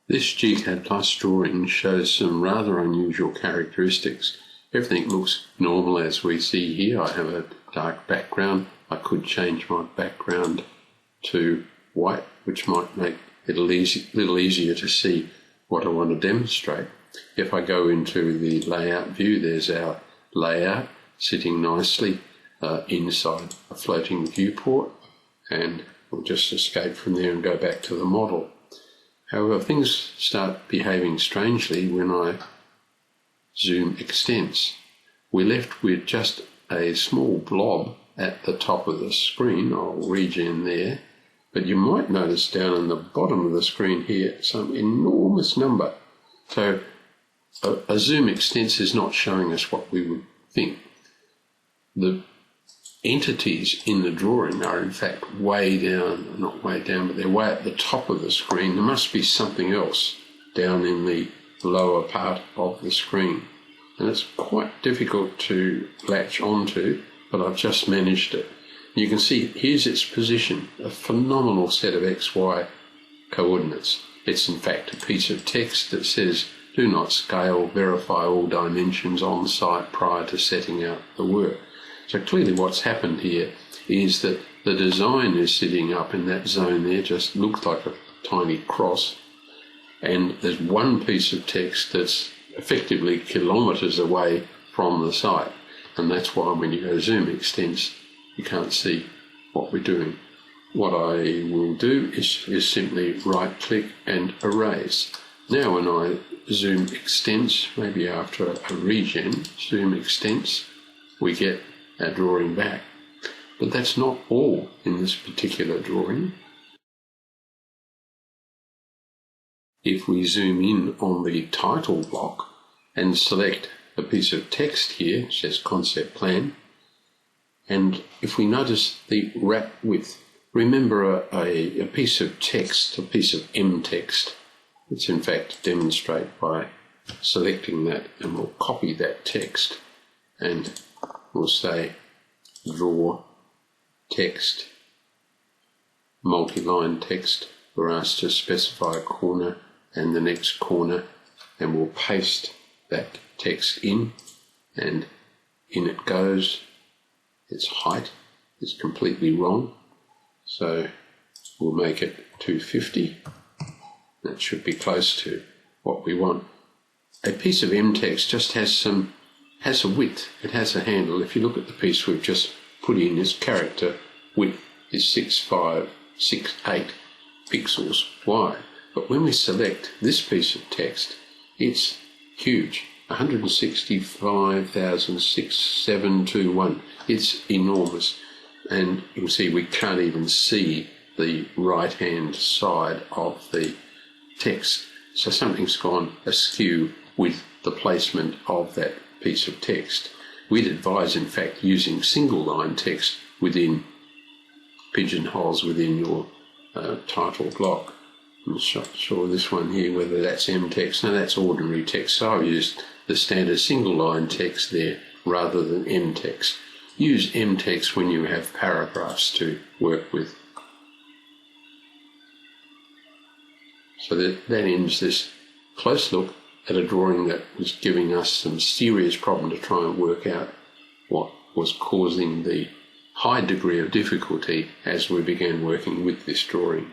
This gCADPlus drawing shows some rather unusual characteristics. Everything looks normal as we see here. I have a dark background. I could change my background to white, which might make it a little easier to see what I want to demonstrate. If I go into the layout view, there's our layout sitting nicely inside a floating viewport, and we'll just escape from there and go back to the model. However, things start behaving strangely when I zoom extents. We're left with just a small blob at the top of the screen. I'll regen there. But you might notice down in the bottom of the screen here some enormous number. So a zoom extents is not showing us what we would think. The entities in the drawing are in fact way down, not way down, but they're way at the top of the screen. There must be something else down in the lower part of the screen. And it's quite difficult to latch onto, but I've just managed it. You can see here's its position, a phenomenal set of XY coordinates. It's in fact a piece of text that says, do not scale, verify all dimensions on site prior to setting out the work. So clearly what's happened here is that the design is sitting up in that zone there, just looks like a tiny cross, and there's one piece of text that's effectively kilometres away from the site, and that's why when you go zoom extents you can't see what we're doing. What I will do is simply right click and erase. Now when I zoom extents, maybe after a regen, zoom extents, we get our drawing back. But that's not all in this particular drawing. If we zoom in on the title block and select a piece of text here, it says concept plan, and if we notice the wrap width, remember a piece of text, a piece of M text, it's in fact demonstrate by selecting that, and we'll copy that text and we'll say draw text, multi-line text. We're asked to specify a corner and the next corner, and we'll paste that text in, and in it goes. Its height is completely wrong, so we'll make it 250. That should be close to what we want. A piece of M text just has a width, it has a handle. If you look at the piece we've just put in, this character width is 6568 pixels wide. But when we select this piece of text, it's huge, 165,6721. It's enormous, and you can see we can't even see the right-hand side of the text. So something's gone askew with the placement of that piece of text. We'd advise, in fact, using single-line text within pigeonholes within your title block. I'm not sure this one here, whether that's M text. No, that's ordinary text. So I've used the standard single-line text there rather than M text. Use M text when you have paragraphs to work with. So that ends this close look at a drawing that was giving us some serious problem to try and work out what was causing the high degree of difficulty as we began working with this drawing.